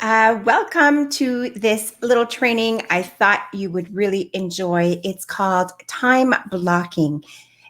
Welcome to this little training I thought you would really enjoy. It's called time blocking.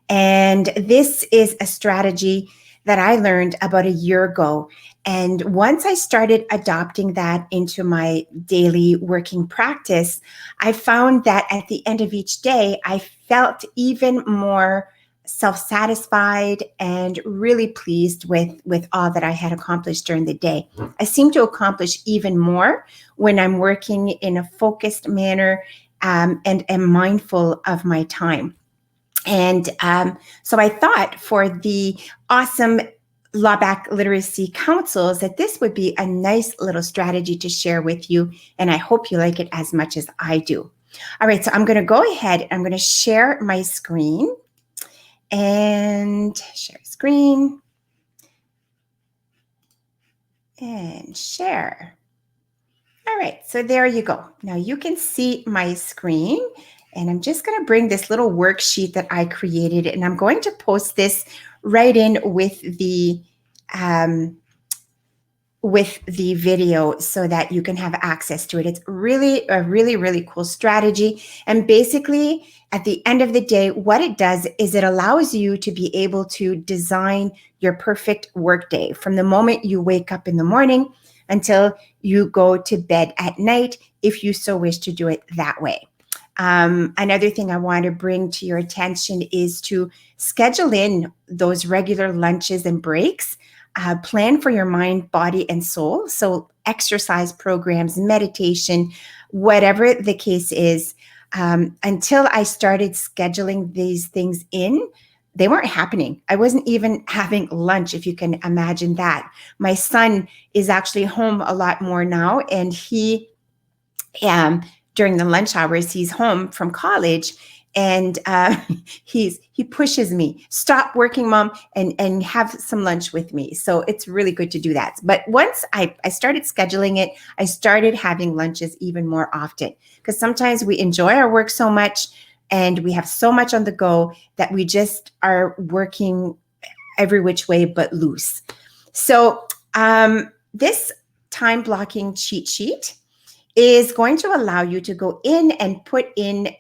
And this is a strategy that I learned about a year ago. And once I started adopting that into my daily working practice, I found that at the end of each day, I felt even more self-satisfied and really pleased with all that I had accomplished during the day. I seem to accomplish even more when I'm working in a focused manner and am mindful of my time. And so I thought for the awesome Lawback Literacy Councils that this would be a nice little strategy to share with you. And I hope you like it as much as I do. All right, so I'm going to go ahead. I'm going to share my screen and share screen and share. All right, so there you go. Now you can see my screen, and I'm just going to bring this little worksheet that I created, and I'm going to post this right in with the video so that you can have access to it. It's really a really cool strategy. And basically, at the end of the day, what it does is it allows you to be able to design your perfect workday from the moment you wake up in the morning until you go to bed at night, if you so wish to do it that way. Another thing I want to bring to your attention is to schedule in those regular lunches and breaks. Plan for your mind, body, and soul. So exercise programs, meditation, whatever the case is. Until I started scheduling these things in, they weren't happening. I wasn't even having lunch, if you can imagine that. My son is actually home a lot more now, and he, during the lunch hours, he's home from college, and he pushes me, stop working, Mom, and have some lunch with me. So it's really good to do that. But once I started scheduling it, I started having lunches even more often, because sometimes we enjoy our work so much and we have so much on the go that we just are working every which way but loose. So this time blocking cheat sheet is going to allow you to go in and put in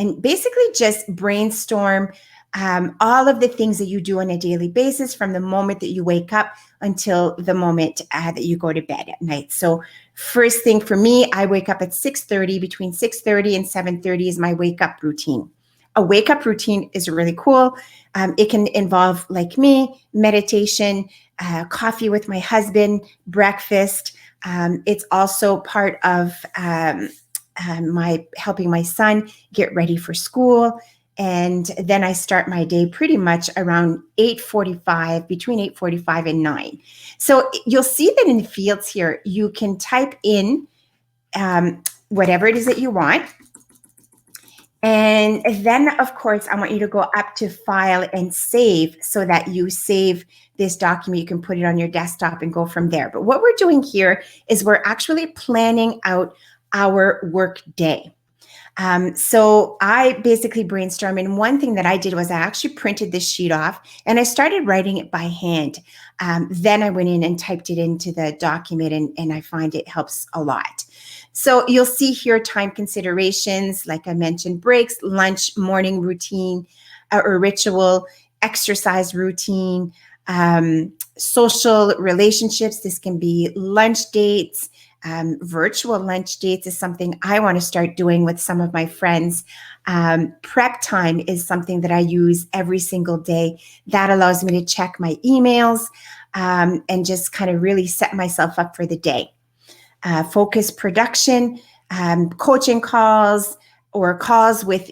and basically just brainstorm all of the things that you do on a daily basis from the moment that you wake up until the moment that you go to bed at night. So first thing for me, I wake up at 6:30. Between 6:30 and 7:30 is my wake up routine. A wake up routine is really cool. It can involve, like me, meditation, coffee with my husband, breakfast. It's also part of my helping my son get ready for school. And then I start my day pretty much around 8:45, between 8:45 and 9. So you'll see that in the fields here, you can type in whatever it is that you want. And then, of course, I want you to go up to File and Save so that you save this document. You can put it on your desktop and go from there. But what we're doing here is we're actually planning out our work day. So I basically brainstormed, and one thing that I did was I actually printed this sheet off and I started writing it by hand. Then I went in and typed it into the document, and I find it helps a lot. So you'll see here time considerations, like I mentioned, breaks, lunch, morning routine or ritual, exercise routine, social relationships. This can be lunch dates. Virtual lunch dates is something I want to start doing with some of my friends. Prep time is something that I use every single day. That allows me to check my emails and just kind of really set myself up for the day. Focus production, coaching calls, or calls with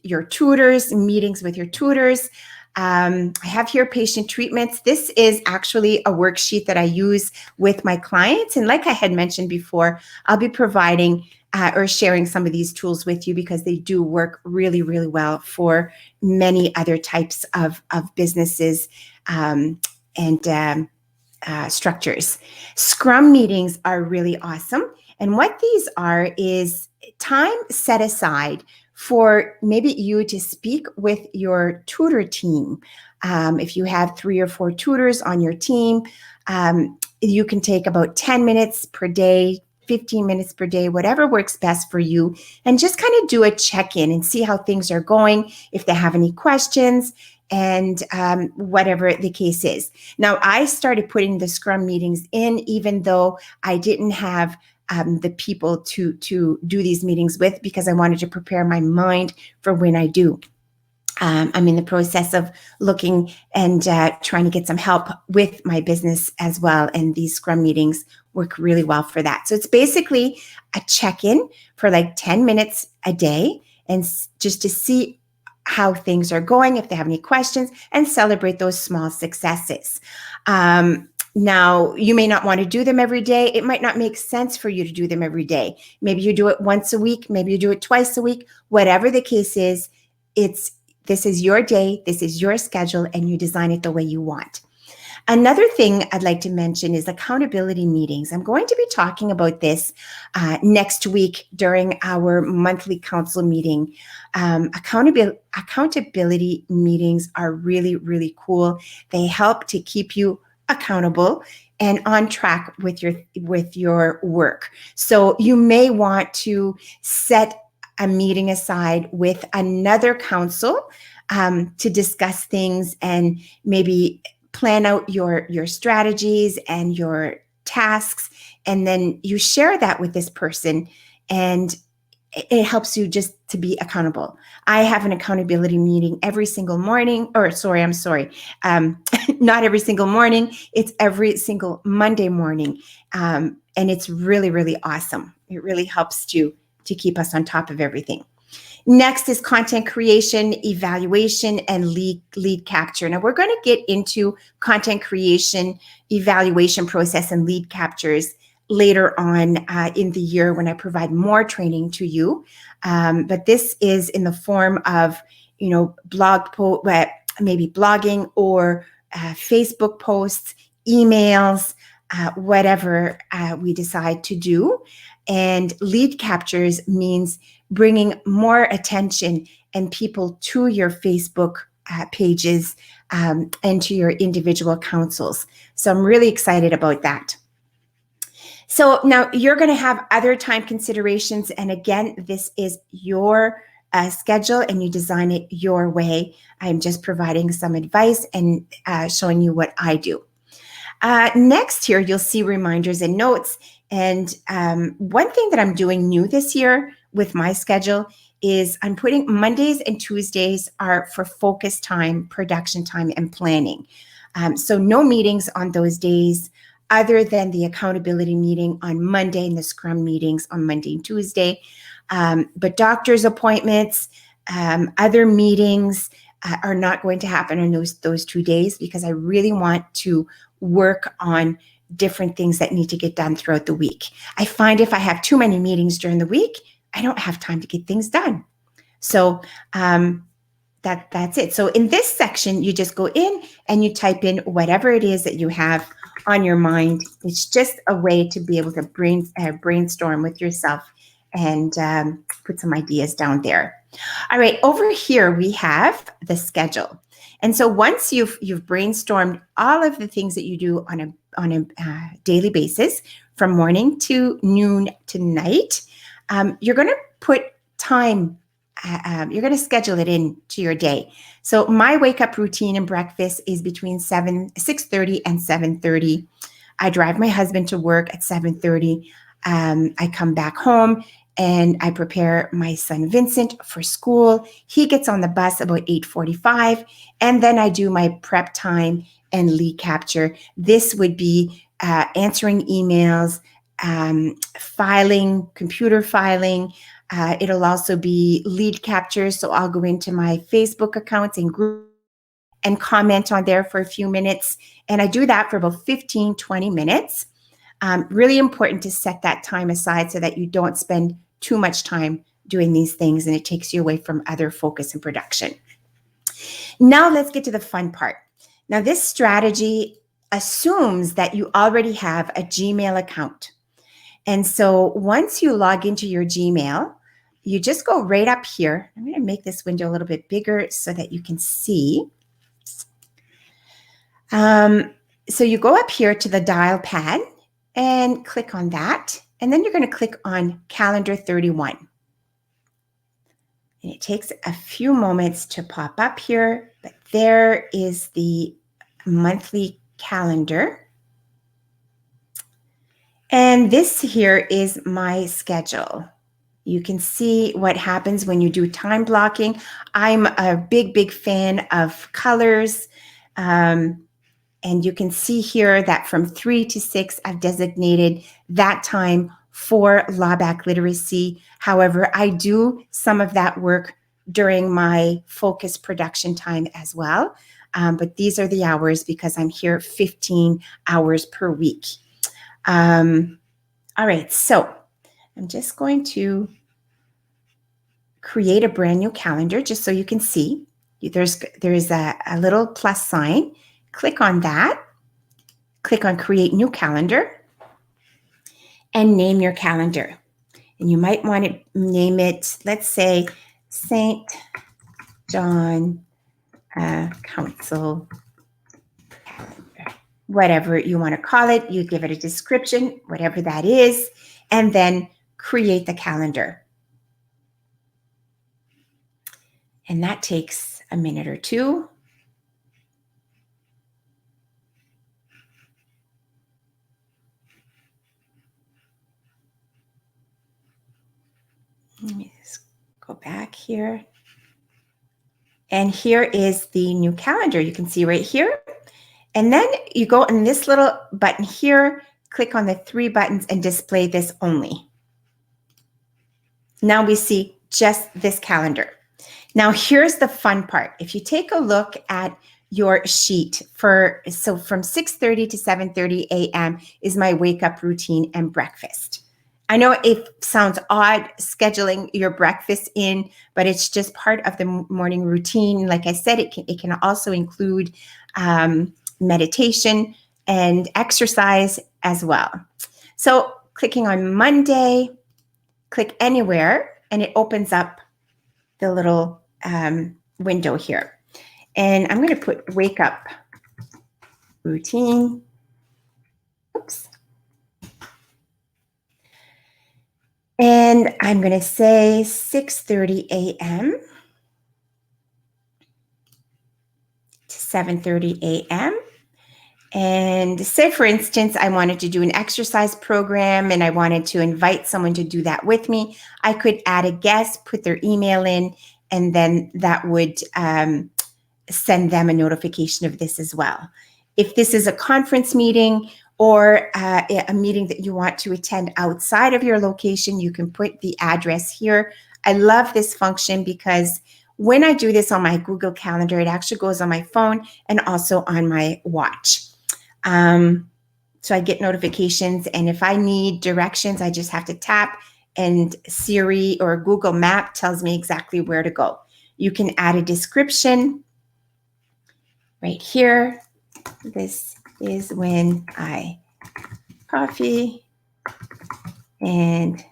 your tutors, meetings with your tutors. I have here patient treatments. This is actually a worksheet that I use with my clients. And like I had mentioned before, I'll be providing or sharing some of these tools with you because they do work really well for many other types of businesses and structures. Scrum meetings are really awesome. And what these are is time set aside for maybe you to speak with your tutor team. If you have 3 or 4 tutors on your team, you can take about 10 minutes per day, 15 minutes per day, whatever works best for you, and just kind of do a check-in and see how things are going, if they have any questions, and whatever the case is. Now, I started putting the Scrum meetings in, even though I didn't have the people to do these meetings with, because I wanted to prepare my mind for when I do. I'm in the process of looking and trying to get some help with my business as well. And these Scrum meetings work really well for that. So it's basically a check-in for like 10 minutes a day, and just to see how things are going, if they have any questions, and celebrate those small successes. Now, you may not want to do them every day. It might not make sense for you to do them every day. Maybe you do it once a week. Maybe you do it twice a week. Whatever the case is, this is your day, this is your schedule, and you design it the way you want. Another thing I'd like to mention is accountability meetings. I'm going to be talking about this next week during our monthly council meeting. Accountability meetings are really, really cool. They help to keep you accountable and on track with your work. So you may want to set a meeting aside with another council to discuss things and maybe plan out your strategies and your tasks, and then you share that with this person, and it helps you just to be accountable. I have an accountability meeting every single morning, not every single morning. It's every single Monday morning. And it's really, really awesome. It really helps to keep us on top of everything. Next is content creation, evaluation, and lead capture. Now, we're going to get into content creation, evaluation process, and lead captures later on in the year when I provide more training to you. But this is in the form of, maybe blogging or Facebook posts, emails, whatever we decide to do. And lead captures means bringing more attention and people to your Facebook pages and to your individual councils. So I'm really excited about that. So now you're going to have other time considerations. And again, this is your schedule and you design it your way. I'm just providing some advice and showing you what I do. Next here, you'll see reminders and notes. And one thing that I'm doing new this year with my schedule is I'm putting Mondays and Tuesdays are for focus time, production time, and planning. So no meetings on those days other than the accountability meeting on Monday and the Scrum meetings on Monday and Tuesday. But doctor's appointments, other meetings are not going to happen on those 2 days, because I really want to work on different things that need to get done throughout the week. I find if I have too many meetings during the week, I don't have time to get things done. So that's it. So in this section, you just go in and you type in whatever it is that you have on your mind. It's just a way to be able to brainstorm with yourself and put some ideas down there. All right, over here we have the schedule. And so once you've brainstormed all of the things that you do on a daily basis, from morning to noon to night, you're going to put time. You're going to schedule it into your day. So my wake up routine and breakfast is between 6:30 and 7:30. I drive my husband to work at 7:30. I come back home and I prepare my son Vincent for school. He gets on the bus about 8:45, and then I do my prep time and lead capture. This would be answering emails, filing, computer filing. It'll also be lead capture. So I'll go into my Facebook accounts and group and comment on there for a few minutes. And I do that for about 15, 20 minutes. Really important to set that time aside so that you don't spend too much time doing these things and it takes you away from other focus and production. Now let's get to the fun part. Now this strategy assumes that you already have a Gmail account. And so once you log into your Gmail, you just go right up here. I'm going to make this window a little bit bigger so that you can see. So you go up here to the dial pad and click on that. And then you're going to click on Calendar 31. And it takes a few moments to pop up here, but there is the monthly calendar. And this here is my schedule. You can see what happens when you do time blocking. I'm a big fan of colors. And you can see here that from 3 to 6, I've designated that time for LawBack literacy. However, I do some of that work during my focus production time as well. But these are the hours because I'm here 15 hours per week. All right, so I'm just going to create a brand new calendar just so you can see. There is a little plus sign. Click on that. Click on Create New Calendar and name your calendar. And you might want to name it, let's say, St. John Council Calendar. Whatever you want to call it, you give it a description, whatever that is, and then create the calendar. And that takes a minute or two. Let me just go back here. And here is the new calendar. You can see right here. And then you go in this little button here, click on the 3 buttons and display this only. Now we see just this calendar. Now here's the fun part. If you take a look at your sheet so from 6:30 to 7:30 a.m. is my wake up routine and breakfast. I know it sounds odd scheduling your breakfast in, but it's just part of the morning routine. Like I said, it can also include meditation and exercise as well. So clicking on Monday, click anywhere, and it opens up the little window here. And I'm going to put wake up routine. Oops. And I'm going to say 6:30 a.m. to 7:30 a.m. And say, for instance, I wanted to do an exercise program and I wanted to invite someone to do that with me. I could add a guest, put their email in, and then that would send them a notification of this as well. If this is a conference meeting or a meeting that you want to attend outside of your location, you can put the address here. I love this function because when I do this on my Google Calendar, it actually goes on my phone and also on my watch. So I get notifications, and if I need directions, I just have to tap and Siri or Google Map tells me exactly where to go. You can add a description right here. This is when I coffee and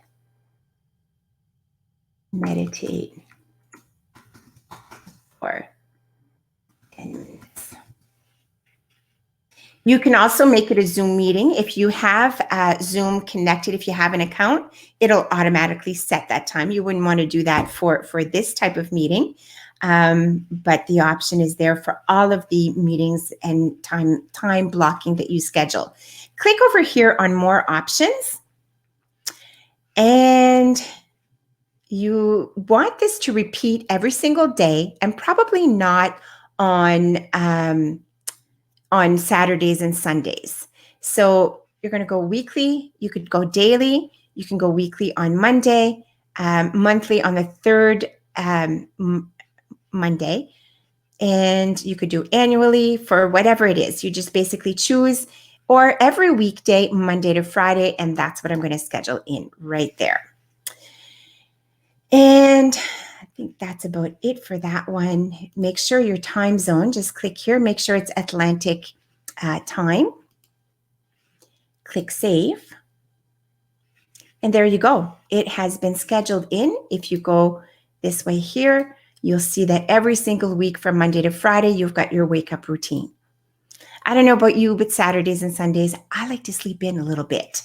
meditate for 10 minutes. You can also make it a Zoom meeting. If you have Zoom connected, if you have an account, it'll automatically set that time. You wouldn't want to do that for this type of meeting, but the option is there for all of the meetings and time blocking that you schedule. Click over here on more options, and you want this to repeat every single day and probably not on Saturdays and Sundays. So you're going to go weekly. You could go daily. You can go weekly on Monday, monthly on the third Monday, and you could do annually for whatever it is. You just basically choose, or every weekday, Monday to Friday, and that's what I'm going to schedule in right there. And I think that's about it for that one. Make sure your time zone, just click here, make sure it's Atlantic time. Click save. And there you go. It has been scheduled in. If you go this way here, you'll see that every single week from Monday to Friday, you've got your wake up routine. I don't know about you, but Saturdays and Sundays, I like to sleep in a little bit.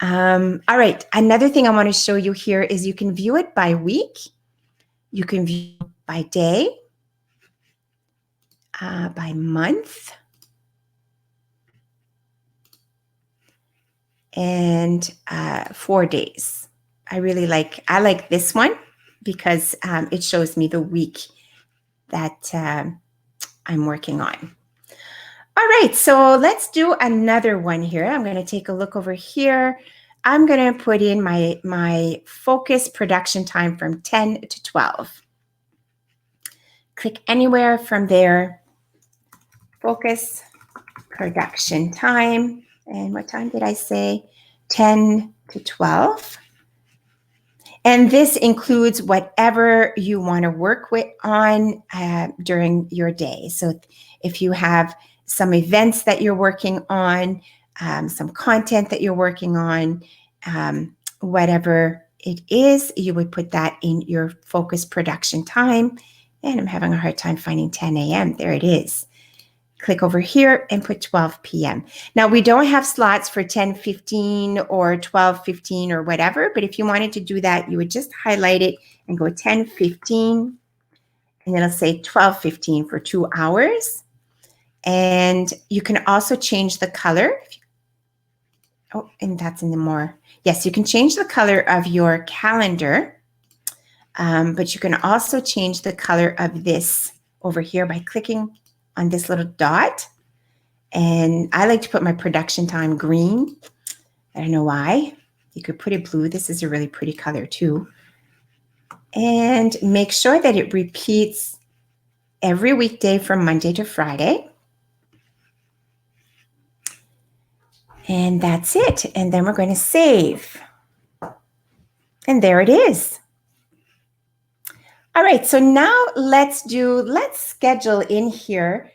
All right. Another thing I want to show you here is you can view it by week. You can view it by day, by month, and 4 days. I like this one because it shows me the week that I'm working on. All right, so let's do another one here. I'm going to take a look over here. I'm going to put in my focus production time from 10 to 12. Click anywhere from there. Focus production time. And what time did I say? 10 to 12. And this includes whatever you want to work with on during your day. So if you have some events that you're working on, some content that you're working on, whatever it is, you would put that in your focus production time. And I'm having a hard time finding 10 a.m. There it is. Click over here and put 12 p.m. Now, we don't have slots for 10:15 or 12:15 or whatever, but if you wanted to do that, you would just highlight it and go 10:15, and it'll say 12:15 for 2 hours. And you can also change the color. Oh, and that's in the more. Yes, you can change the color of your calendar, but you can also change the color of this over here by clicking on this little dot. And I like to put my production time green. I don't know why. You could put it blue. This is a really pretty color too. And make sure that it repeats every weekday from Monday to Friday. And that's it. And then we're going to save. And there it is. All right, so now let's schedule in here.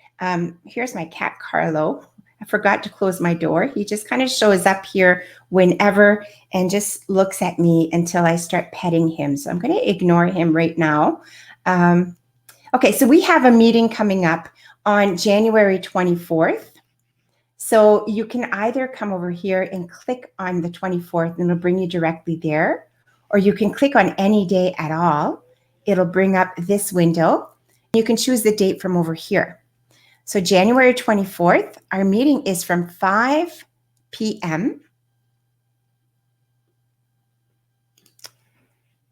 Here's my cat, Carlo. I forgot to close my door. He just kind of shows up here whenever and just looks at me until I start petting him. So I'm going to ignore him right now. Okay, so we have a meeting coming up on January 24th. So you can either come over here and click on the 24th and it'll bring you directly there, or you can click on any day at all. It'll bring up this window. You can choose the date from over here. So January 24th, our meeting is from 5 p.m.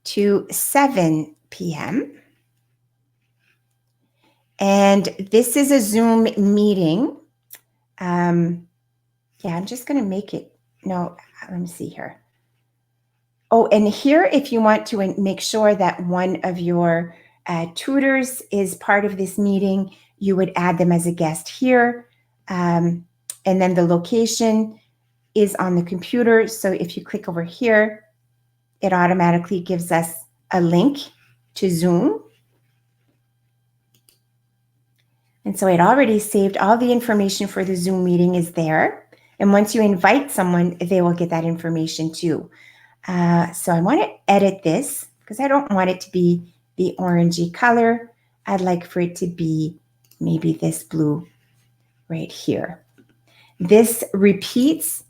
to 7 p.m. And this is a Zoom meeting. Yeah, I'm just going to make it. No, let me see here. Oh, and here, if you want to make sure that one of your tutors is part of this meeting, you would add them as a guest here. And then the location is on the computer. So if you click over here, it automatically gives us a link to Zoom. And so it already saved all the information for the Zoom meeting is there. And once you invite someone, they will get that information too. So I want to edit this because I don't want it to be the orangey color. I'd like for it to be maybe this blue right here. This repeats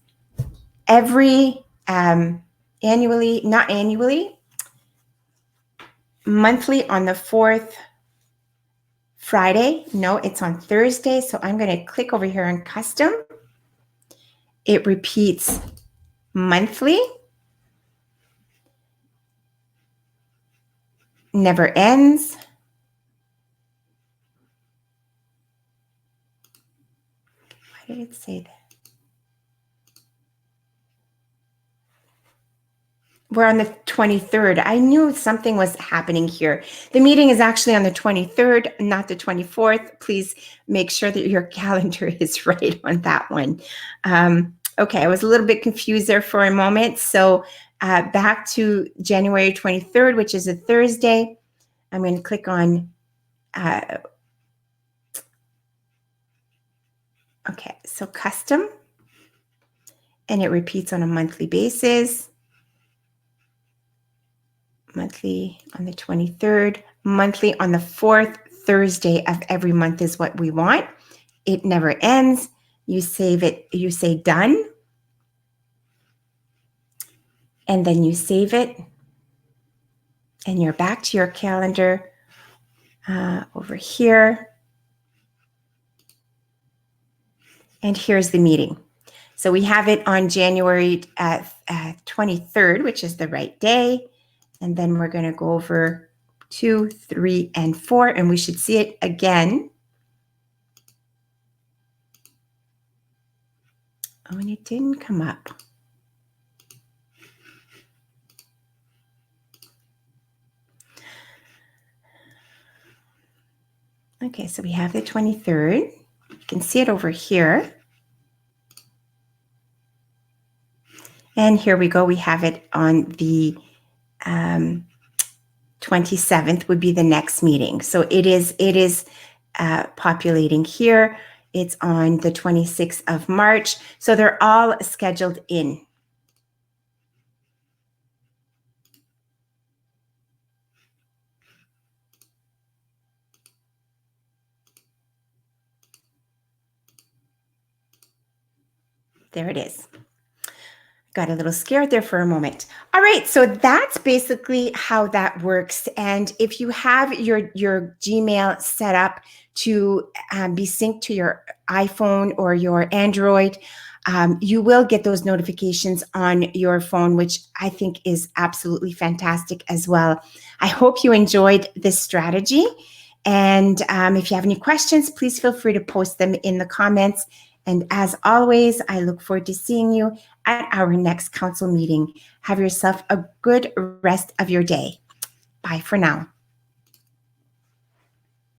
every monthly on the 4th Friday. No, it's on Thursday. So I'm going to click over here on custom. It repeats monthly. Never ends. Why did it say that? We're on the 23rd. I knew something was happening here. The meeting is actually on the 23rd, not the 24th. Please make sure that your calendar is right on that one. Okay, I was a little bit confused there for a moment. So back to January 23rd, which is a Thursday. I'm going to click on, okay, so custom, and it repeats on a monthly basis. Monthly on the 23rd, monthly on the 4th Thursday of every month is what we want. it never ends. You save it, you say done, and then you save it, and you're back to your calendar over here. And here's the meeting. So we have it on January 23rd, which is the right day. And then we're going to go over 2, 3, and 4, and we should see it again. Oh, and it didn't come up. Okay, so we have the 23rd. You can see it over here. And here we go. We have it on the 27th would be the next meeting. So it is populating here. It's on the 26th of March. So they're all scheduled in. There it is. Got a little scared there for a moment. All right, so that's basically how that works. And if you have your Gmail set up to be synced to your iPhone or your Android, you will get those notifications on your phone, which I think is absolutely fantastic as well. I hope you enjoyed this strategy. And if you have any questions, please feel free to post them in the comments. And as always, I look forward to seeing you at our next council meeting. Have yourself a good rest of your day. Bye for now.